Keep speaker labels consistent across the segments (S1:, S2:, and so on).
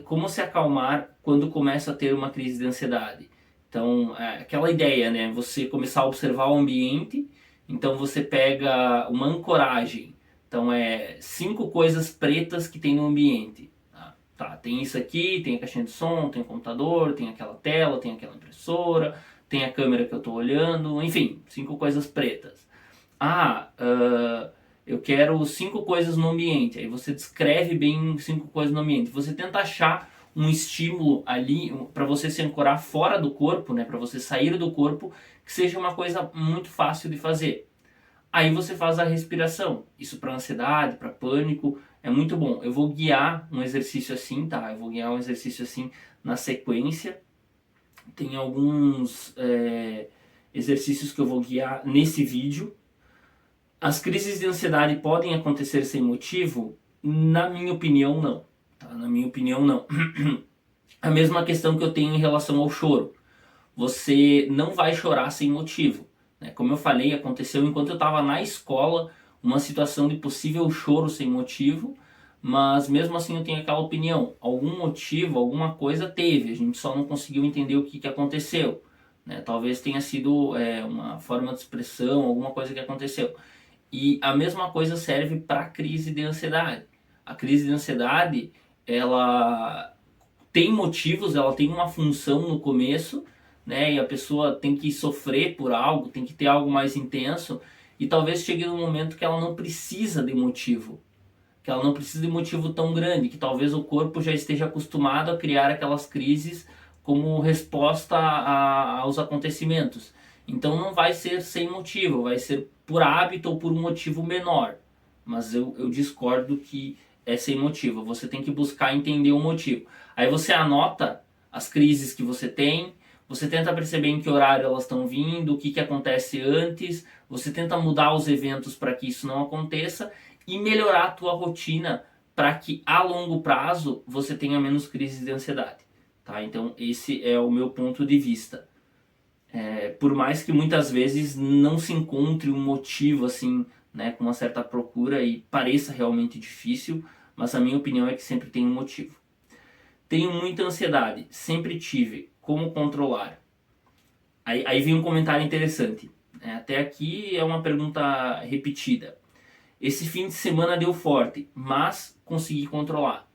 S1: Como se acalmar quando começa a ter uma crise de ansiedade? Então, aquela ideia, né? Você começar a observar o ambiente, então você pega uma ancoragem. Então, 5 coisas pretas que tem no ambiente. Tá, tem isso aqui, tem a caixinha de som, tem o computador, tem aquela tela, tem aquela impressora, tem a câmera que eu estou olhando, enfim, 5 coisas pretas. Eu quero 5 coisas no ambiente. Aí você descreve bem 5 coisas no ambiente. Você tenta achar um estímulo ali para você se ancorar fora do corpo, né? Para você sair do corpo, que seja uma coisa muito fácil de fazer. Aí você faz a respiração. Isso para ansiedade, para pânico, é muito bom. Eu vou guiar um exercício assim, tá? Eu vou guiar um exercício assim na sequência. Tem alguns exercícios que eu vou guiar nesse vídeo. As crises de ansiedade podem acontecer sem motivo? Na minha opinião, não. Tá? Na minha opinião, não. A mesma questão que eu tenho em relação ao choro. Você não vai chorar sem motivo. Né? Como eu falei, aconteceu enquanto eu estava na escola uma situação de possível choro sem motivo, mas mesmo assim eu tenho aquela opinião. Algum motivo, alguma coisa teve, a gente só não conseguiu entender o que aconteceu. Né? Talvez tenha sido uma forma de expressão, alguma coisa que aconteceu. E a mesma coisa serve para a crise de ansiedade. A crise de ansiedade, ela tem motivos, ela tem uma função no começo, né? E a pessoa tem que sofrer por algo, tem que ter algo mais intenso, e talvez chegue num momento que ela não precisa de motivo, que ela não precisa de motivo tão grande, que talvez o corpo já esteja acostumado a criar aquelas crises como resposta aos acontecimentos. Então não vai ser sem motivo, vai ser por hábito ou por um motivo menor. Mas eu discordo que é sem motivo. Você tem que buscar entender o motivo. Aí você anota as crises que você tem, você tenta perceber em que horário elas estão vindo, o que acontece antes, você tenta mudar os eventos para que isso não aconteça e melhorar a tua rotina para que a longo prazo você tenha menos crises de ansiedade. Tá? Então esse é o meu ponto de vista. Por mais que muitas vezes não se encontre um motivo assim, né, com uma certa procura e pareça realmente difícil, mas a minha opinião é que sempre tem um motivo. Tenho muita ansiedade, sempre tive. Como controlar? Aí vem um comentário interessante. Até aqui é uma pergunta repetida. Esse fim de semana deu forte, mas consegui controlar.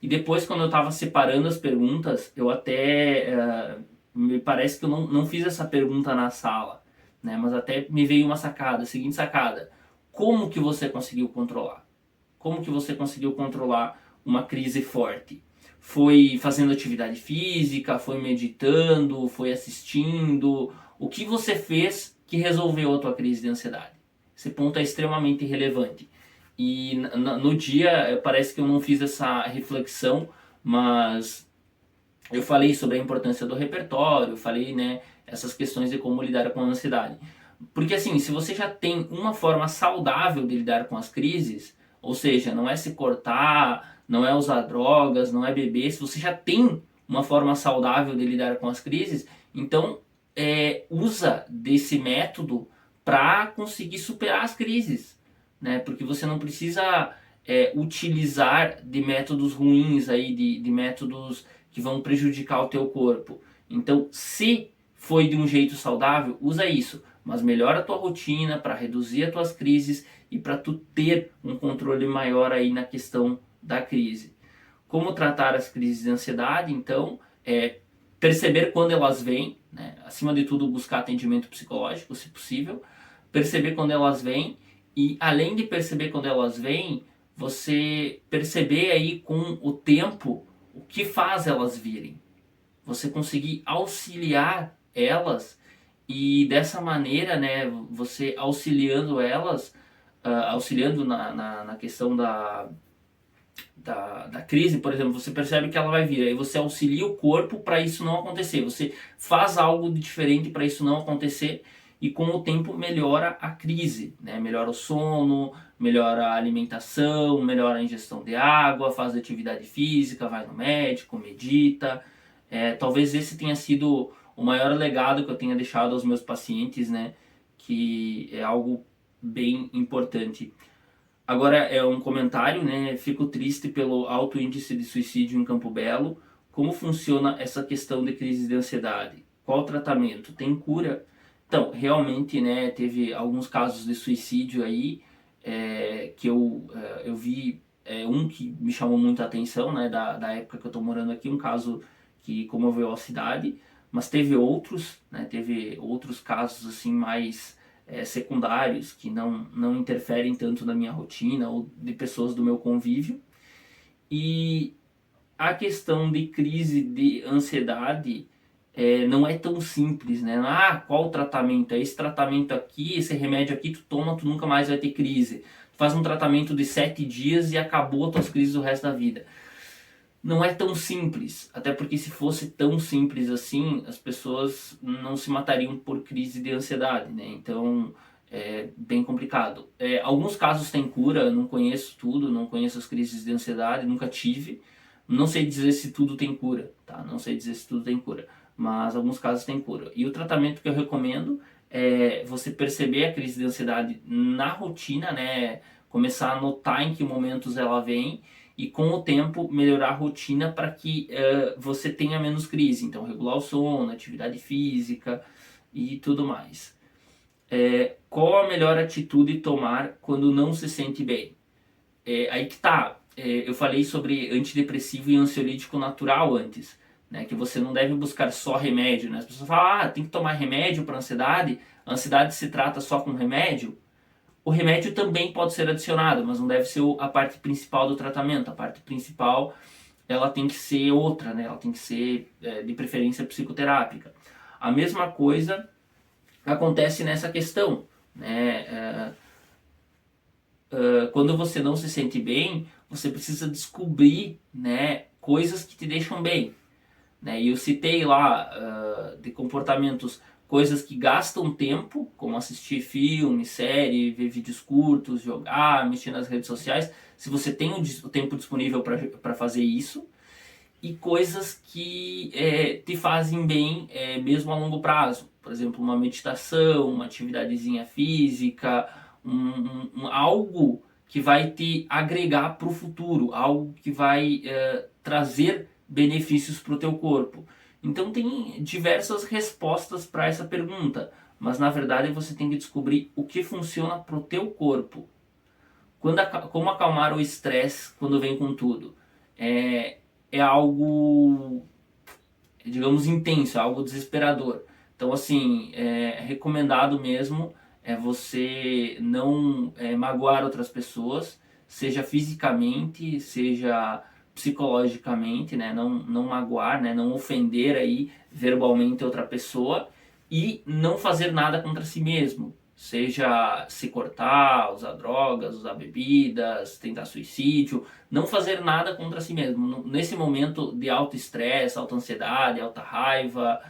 S1: E depois, quando eu estava separando as perguntas, eu até. Me parece que eu não fiz essa pergunta na sala, né? Mas até me veio uma sacada, a seguinte sacada. Como que você conseguiu controlar? Como que você conseguiu controlar uma crise forte? Foi fazendo atividade física? Foi meditando? Foi assistindo? O que você fez que resolveu a tua crise de ansiedade? Esse ponto é extremamente relevante. E no dia parece que eu não fiz essa reflexão, mas eu falei sobre a importância do repertório, falei, né, essas questões de como lidar com a ansiedade. Porque assim, se você já tem uma forma saudável de lidar com as crises, ou seja, não é se cortar, não é usar drogas, não é beber, se você já tem uma forma saudável de lidar com as crises, então usa desse método para conseguir superar as crises, né? Porque você não precisa utilizar de métodos ruins aí, de métodos que vão prejudicar o teu corpo. Então, se foi de um jeito saudável, usa isso, mas melhora a tua rotina para reduzir as tuas crises e para tu ter um controle maior aí na questão da crise. Como tratar as crises de ansiedade? Então, perceber quando elas vêm, né? Acima de tudo buscar atendimento psicológico, se possível, perceber quando elas vêm e além de perceber quando elas vêm, você perceber aí com o tempo o que faz elas virem. Você conseguir auxiliar elas e dessa maneira, né, você auxiliando elas, auxiliando na questão da crise, por exemplo, você percebe que ela vai vir, aí você auxilia o corpo para isso não acontecer, você faz algo de diferente para isso não acontecer e com o tempo melhora a crise, né? Melhora o sono, melhora a alimentação, melhora a ingestão de água, faz atividade física, vai no médico, medita. Talvez esse tenha sido o maior legado que eu tenha deixado aos meus pacientes, né? Que é algo bem importante. Agora é um comentário, né? Fico triste pelo alto índice de suicídio em Campo Belo. Como funciona essa questão de crise de ansiedade? Qual o tratamento? Tem cura? Então, realmente, né, teve alguns casos de suicídio aí que eu vi um que me chamou muita atenção, né, da época que eu estou morando aqui, um caso que comoveu a cidade, mas teve outros, né, teve outros casos assim mais secundários que não interferem tanto na minha rotina ou de pessoas do meu convívio. E a questão de crise de ansiedade não é tão simples, né? Ah, qual o tratamento? É esse tratamento aqui, esse remédio aqui, tu toma, tu nunca mais vai ter crise. Tu faz um tratamento de 7 dias e acabou as tuas crises o resto da vida. Não é tão simples, até porque se fosse tão simples assim, as pessoas não se matariam por crise de ansiedade, né? Então é bem complicado. Alguns casos têm cura, não conheço tudo, não conheço as crises de ansiedade, nunca tive. Não sei dizer se tudo tem cura, tá? Não sei dizer se tudo tem cura, mas alguns casos têm cura. E o tratamento que eu recomendo é você perceber a crise de ansiedade na rotina, né? Começar a notar em que momentos ela vem e com o tempo melhorar a rotina para que você tenha menos crise. Então, regular o sono, atividade física e tudo mais. Qual a melhor atitude tomar quando não se sente bem? Aí que tá. Eu falei sobre antidepressivo e ansiolítico natural antes, né? Que você não deve buscar só remédio, né? As pessoas falam, ah, tem que tomar remédio para ansiedade. A ansiedade se trata só com remédio. O remédio também pode ser adicionado, mas não deve ser a parte principal do tratamento. A parte principal ela tem que ser outra, né? Ela tem que ser de preferência psicoterápica. A mesma coisa acontece nessa questão, né? Quando você não se sente bem, você precisa descobrir, né, coisas que te deixam bem, né? E eu citei lá de comportamentos, coisas que gastam tempo, como assistir filme, série, ver vídeos curtos, jogar, mexer nas redes sociais, se você tem o tempo disponível para fazer isso, e coisas que te fazem bem mesmo a longo prazo. Por exemplo, uma meditação, uma atividadezinha física, algo que vai te agregar para o futuro, algo que vai trazer benefícios para o teu corpo. Então tem diversas respostas para essa pergunta, mas na verdade você tem que descobrir o que funciona para o teu corpo. Como acalmar o estresse quando vem com tudo? É algo, digamos, intenso, é algo desesperador. Então, assim, é recomendado mesmo você não magoar outras pessoas, seja fisicamente, seja psicologicamente, né? Não magoar, né? Não ofender aí verbalmente outra pessoa e não fazer nada contra si mesmo. Seja se cortar, usar drogas, usar bebidas, tentar suicídio, não fazer nada contra si mesmo. Nesse momento de alto estresse, alta ansiedade, alta raiva,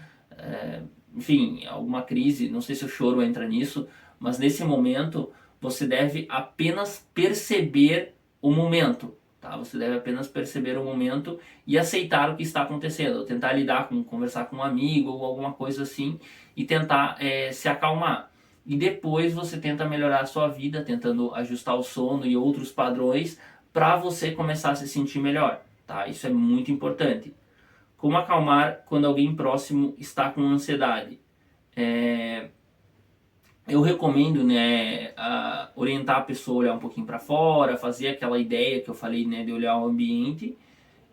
S1: enfim, alguma crise, não sei se o choro entra nisso, mas nesse momento você deve apenas perceber o momento, tá? Você deve apenas perceber o momento e aceitar o que está acontecendo, tentar lidar com, conversar com um amigo ou alguma coisa assim e tentar se acalmar. E depois você tenta melhorar a sua vida, tentando ajustar o sono e outros padrões para você começar a se sentir melhor, tá? Isso é muito importante. Como acalmar quando alguém próximo está com ansiedade? É, eu recomendo, né, orientar a pessoa a olhar um pouquinho para fora, fazer aquela ideia que eu falei, né, de olhar o ambiente,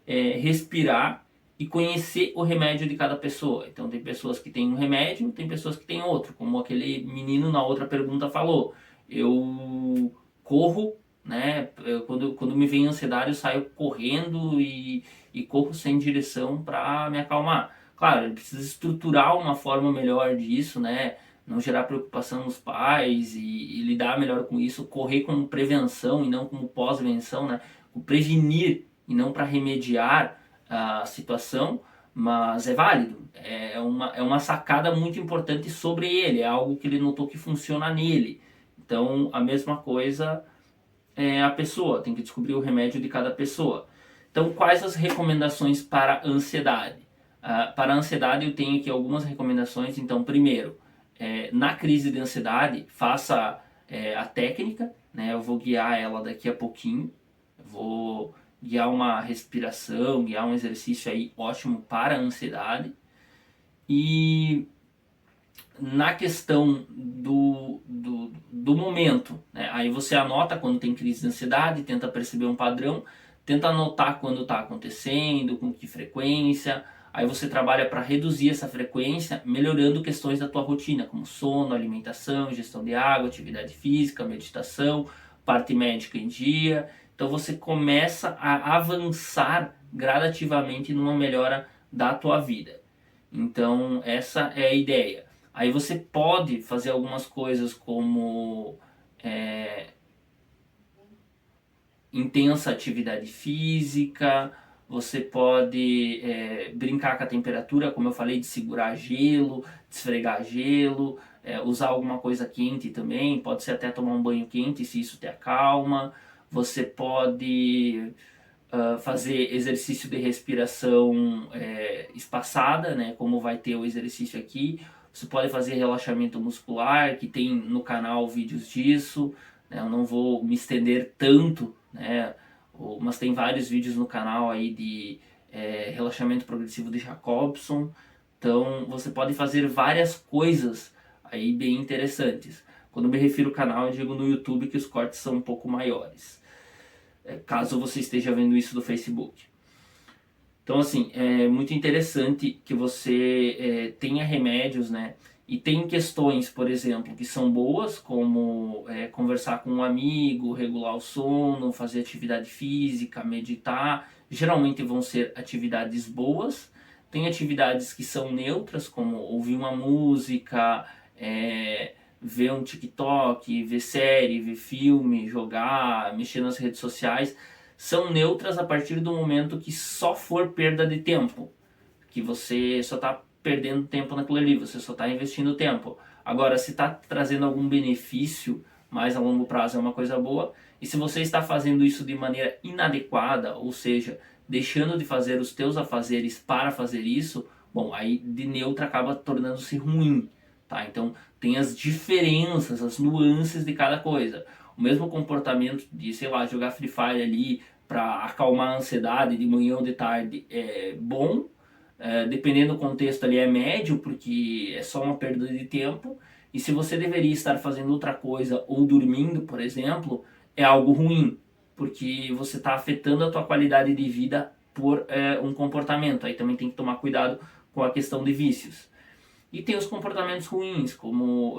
S1: respirar e conhecer o remédio de cada pessoa. Então tem pessoas que têm um remédio, tem pessoas que têm outro, como aquele menino na outra pergunta falou. Eu corro, né? Quando me vem ansiedade eu saio correndo e corro sem direção para me acalmar. Claro, ele precisa estruturar uma forma melhor disso, né? Não gerar preocupação nos pais e lidar melhor com isso, correr como prevenção e não como pós-venção, né? O prevenir e não para remediar a situação, mas é válido. É uma sacada muito importante sobre ele, é algo que ele notou que funciona nele. Então, a mesma coisa é a pessoa, tem que descobrir o remédio de cada pessoa. Então, quais as recomendações para a ansiedade? Para a ansiedade, eu tenho aqui algumas recomendações. Então, primeiro, na crise de ansiedade, faça a técnica, né? Eu vou guiar ela daqui a pouquinho. Eu vou guiar uma respiração, guiar um exercício aí ótimo para a ansiedade. E na questão do momento, né? Aí você anota quando tem crise de ansiedade, tenta perceber um padrão, tenta anotar quando está acontecendo, com que frequência. Aí você trabalha para reduzir essa frequência, melhorando questões da tua rotina, como sono, alimentação, gestão de água, atividade física, meditação, parte médica em dia. Então você começa a avançar gradativamente numa melhora da tua vida. Então essa é a ideia. Aí você pode fazer algumas coisas como intensa atividade física, você pode brincar com a temperatura, como eu falei, de segurar gelo, de esfregar gelo, usar alguma coisa quente também, pode ser até tomar um banho quente se isso te acalma. Você pode fazer exercício de respiração espaçada, né, como vai ter o exercício aqui. Você pode fazer relaxamento muscular, que tem no canal vídeos disso, né, eu não vou me estender tanto, né, mas tem vários vídeos no canal aí de relaxamento progressivo de Jacobson. Então você pode fazer várias coisas aí bem interessantes. Quando me refiro ao canal, eu digo no YouTube, que os cortes são um pouco maiores, caso você esteja vendo isso do Facebook. Então, assim, é muito interessante que você tenha remédios, né? E tem questões, por exemplo, que são boas, como conversar com um amigo, regular o sono, fazer atividade física, meditar. Geralmente vão ser atividades boas. Tem atividades que são neutras, como ouvir uma música, ver um TikTok, ver série, ver filme, jogar, mexer nas redes sociais. São neutras a partir do momento que só for perda de tempo, que você só está perdendo tempo naquilo ali, você só está investindo tempo. Agora, se está trazendo algum benefício mais a longo prazo, é uma coisa boa. E se você está fazendo isso de maneira inadequada, ou seja, deixando de fazer os teus afazeres para fazer isso, bom, aí de neutra acaba tornando-se ruim, tá? Então tem as diferenças, as nuances de cada coisa. O mesmo comportamento de, sei lá, jogar Free Fire ali para acalmar a ansiedade de manhã ou de tarde é bom, dependendo do contexto ali é médio, porque é só uma perda de tempo. E se você deveria estar fazendo outra coisa ou dormindo, por exemplo, é algo ruim, porque você está afetando a tua qualidade de vida por um comportamento. Aí também tem que tomar cuidado com a questão de vícios. E tem os comportamentos ruins, como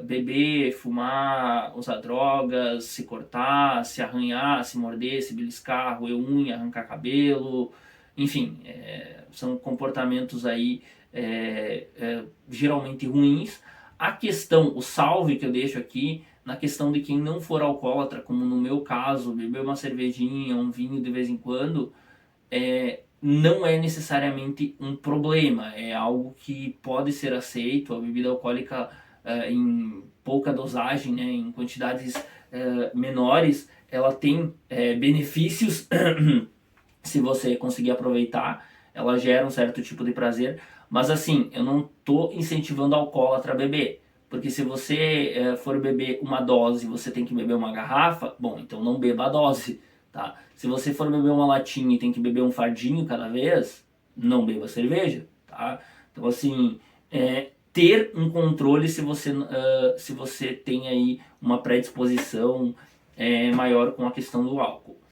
S1: beber, fumar, usar drogas, se cortar, se arranhar, se morder, se beliscar, roer unha, arrancar cabelo, enfim, são comportamentos aí geralmente ruins. A questão, o salve que eu deixo aqui, na questão de quem não for alcoólatra, como no meu caso, beber uma cervejinha, um vinho de vez em quando, não é necessariamente um problema, é algo que pode ser aceito. A bebida alcoólica em pouca dosagem, né, em quantidades menores, ela tem benefícios se você conseguir aproveitar, ela gera um certo tipo de prazer, mas assim, eu não estou incentivando alcoólatra a beber, porque se você for beber uma dose, você tem que beber uma garrafa, bom, então não beba a dose, tá? Se você for beber uma latinha e tem que beber um fardinho cada vez, não beba cerveja, tá? Então assim, ter um controle se você tem aí uma predisposição maior com a questão do álcool.